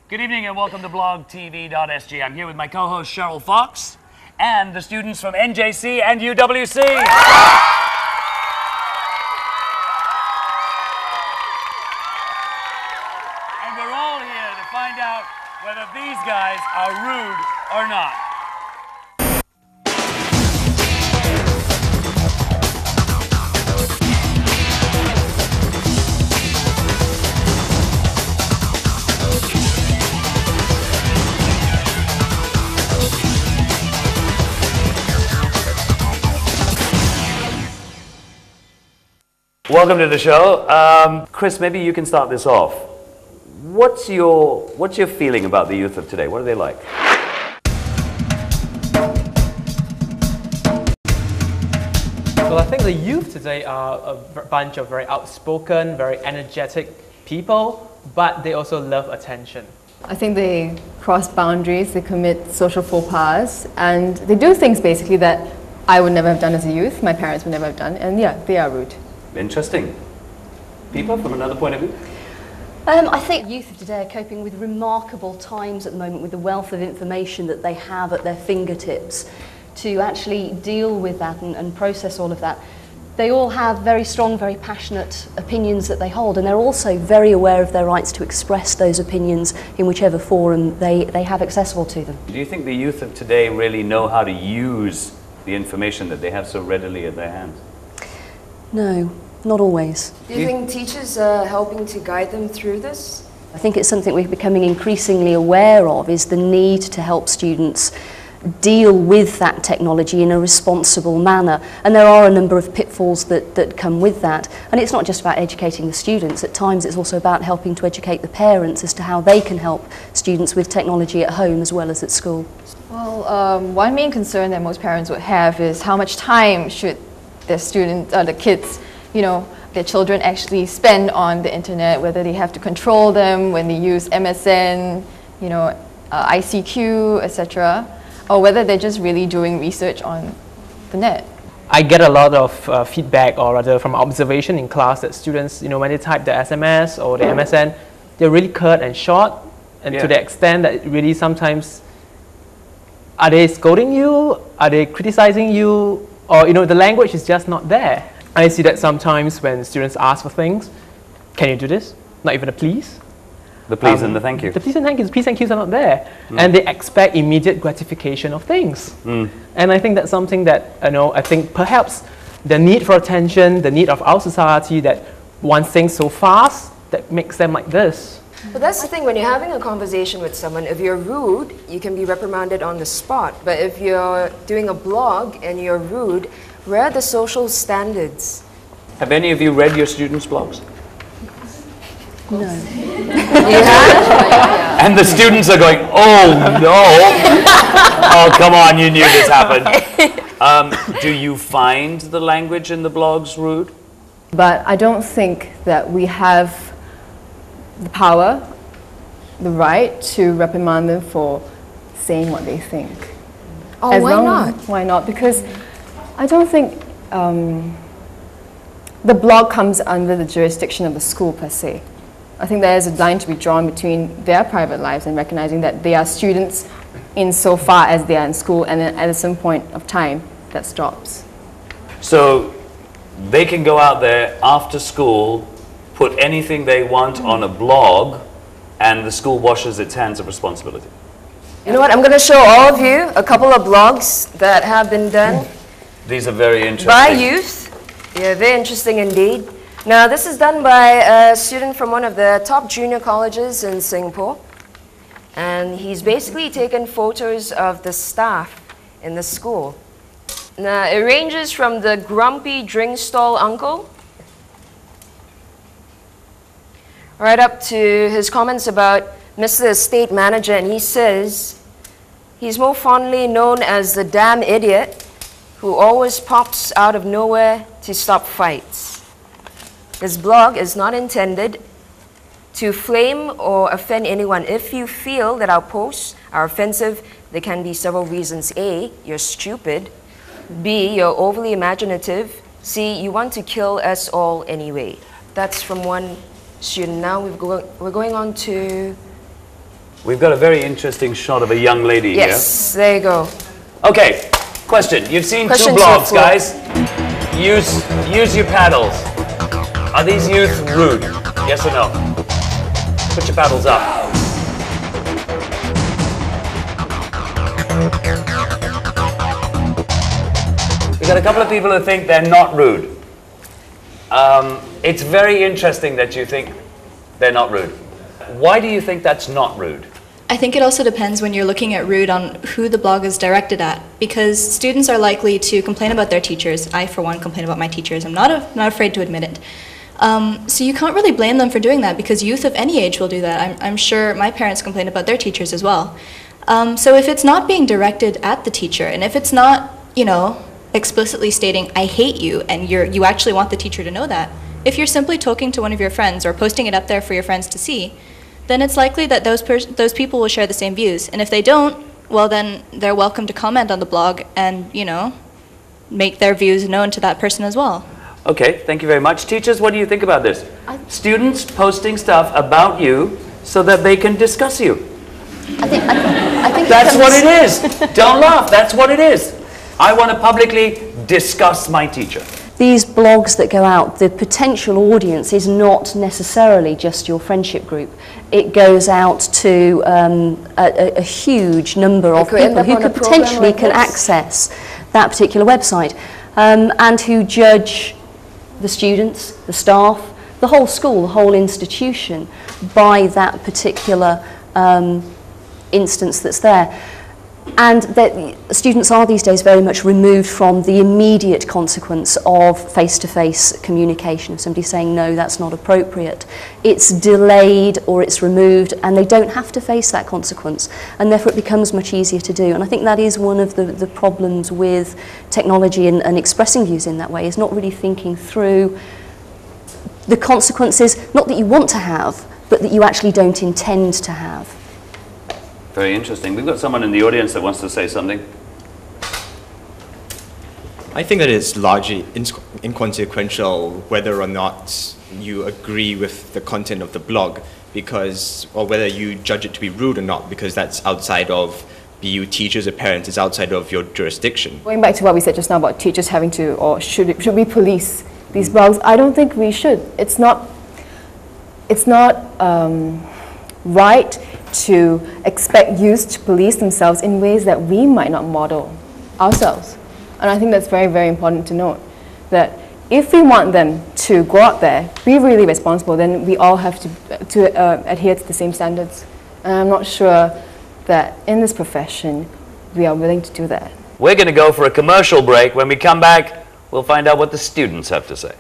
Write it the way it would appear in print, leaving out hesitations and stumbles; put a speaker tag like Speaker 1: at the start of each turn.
Speaker 1: Good evening and welcome to Blogtv.sg. I'm here with my co-host Cheryl Fox and the students from NJC and UWC. And we're all here to find out whether these guys are rude or not. Welcome to the show. Chris, maybe you can start this off. What's your feeling about the youth of today? What are they like?
Speaker 2: Well, I think the youth today are a bunch of very outspoken, very energetic people, but they also love attention.
Speaker 3: I think they cross boundaries, they commit social faux pas, and they do things basically that I would never have done as a youth, my parents would never have done, and yeah, they are rude.
Speaker 1: Interesting. People from another point of view?
Speaker 4: I think youth of today are coping with remarkable times at the moment with the wealth of information that they have at their fingertips to actually deal with that and process all of that. They all have very strong, very passionate opinions that they hold, and they're also very aware of their rights to express those opinions in whichever forum they have accessible to them.
Speaker 1: Do you think the youth of today really know how to use the information that they have so readily at their hands?
Speaker 4: No, not always.
Speaker 5: Do you think teachers are helping to guide them through this?
Speaker 4: I think it's something we're becoming increasingly aware of, is the need to help students deal with that technology in a responsible manner. And there are a number of pitfalls that come with that. And it's not just about educating the students. At times it's also about helping to educate the parents as to how they can help students with technology at home as well as at school.
Speaker 3: Well, one main concern that most parents would have is how much time should their students, the kids, their children actually spend on the internet, whether they have to control them when they use MSN, ICQ, etc., or whether they're just really doing research on the net.
Speaker 2: I get a lot of feedback, or rather from observation in class, that students, when they type the SMS or the MSN, they're really curt and short, and to the extent that really sometimes, are they scolding you? Are they criticizing you? Or, the language is just not there. I see that sometimes when students ask for things, can you do this? Not even a please.
Speaker 1: The please and the thank you.
Speaker 2: The please and thank yous. Please and thank yous are not there. And they expect immediate gratification of things. And I think that's something that, I think perhaps the need for attention, the need of our society that wants things so fast, that makes them like this.
Speaker 5: But that's the thing, when you're having a conversation with someone, if you're rude, you can be reprimanded on the spot. But if you're doing a blog and you're rude, where are the social standards?
Speaker 1: Have any of you read your students' blogs?
Speaker 4: No.
Speaker 5: You have?
Speaker 1: And the students are going, oh no! Oh, come on, you knew this happened. Do you find the language in the blogs rude?
Speaker 3: But I don't think that we have the power, the right to reprimand them for saying what they think.
Speaker 5: Oh, why not?
Speaker 3: Why not? Because I don't think the blog comes under the jurisdiction of the school per se. I think there is a line to be drawn between their private lives and recognizing that they are students insofar as they are in school, and then at some point of time that stops.
Speaker 1: So they can go out there after school, put anything they want on a blog, and the school washes its hands of responsibility.
Speaker 5: You know what, I'm going to show all of you a couple of blogs that have been done.
Speaker 1: These are very interesting.
Speaker 5: By youth. Yeah, very interesting indeed. Now, this is done by a student from one of the top junior colleges in Singapore. And he's basically taken photos of the staff in the school. Now, it ranges from the grumpy drink stall uncle right up to his comments about Mr. Estate Manager, and he says he's more fondly known as the damn idiot who always pops out of nowhere to stop fights. This blog is not intended to flame or offend anyone. If you feel that our posts are offensive, there can be several reasons. A, you're stupid. B, you're overly imaginative. C, you want to kill us all anyway. That's from one student. Now we're going on to
Speaker 1: We've got a very interesting shot of a young lady
Speaker 5: Yes, there you go.
Speaker 1: here. Okay, question. You've seen
Speaker 5: Question
Speaker 1: two
Speaker 5: to the
Speaker 1: blogs,
Speaker 5: floor.
Speaker 1: guys. Use your paddles. Are these youth rude? Yes or no? Put your paddles up. We've got a couple of people who think they're not rude. It's very interesting that you think they're not rude. Why do you think that's not rude?
Speaker 6: I think it also depends when you're looking at rude on who the blog is directed at, because students are likely to complain about their teachers. I, for one, complain about my teachers. I'm not afraid to admit it. So you can't really blame them for doing that, because youth of any age will do that. I'm sure my parents complain about their teachers as well. So if it's not being directed at the teacher, and if it's not, you know, explicitly stating, I hate you, and you actually want the teacher to know that, if you're simply talking to one of your friends or posting it up there for your friends to see, then it's likely that those people will share the same views. And if they don't, well, then they're welcome to comment on the blog and, you know, make their views known to that person as well.
Speaker 1: Okay, thank you very much. Teachers, what do you think about this? Students posting stuff about you so that they can discuss you.
Speaker 4: I think
Speaker 1: That's what it is. Don't laugh, that's what it is. I want to publicly discuss my teacher.
Speaker 4: These blogs that go out, the potential audience is not necessarily just your friendship group. It goes out to a huge number of people who could potentially can access that particular website and who judge the students, the staff, the whole school, the whole institution by that particular instance that's there. And that students are these days very much removed from the immediate consequence of face-to-face communication, of somebody saying, no, that's not appropriate. It's delayed or it's removed, and they don't have to face that consequence, and therefore it becomes much easier to do. And I think that is one of the problems with technology and expressing views in that way, is not really thinking through the consequences, not that you want to have, but that you actually don't intend to have.
Speaker 1: Very interesting. We've got someone in the audience that wants to say something.
Speaker 7: I think that it's largely inconsequential whether or not you agree with the content of the blog, because, or whether you judge it to be rude or not, because that's outside of, be you teachers or parents, it's outside of your jurisdiction.
Speaker 8: Going back to what we said just now about teachers having to, or should we police these blogs? I don't think we should. It's not right to expect youth to police themselves in ways that we might not model ourselves. And I think that's very, very important to note, that if we want them to go out there, be really responsible, then we all have to adhere to the same standards. And I'm not sure that in this profession we are willing to do that.
Speaker 1: We're going to go for a commercial break. When we come back, we'll find out what the students have to say.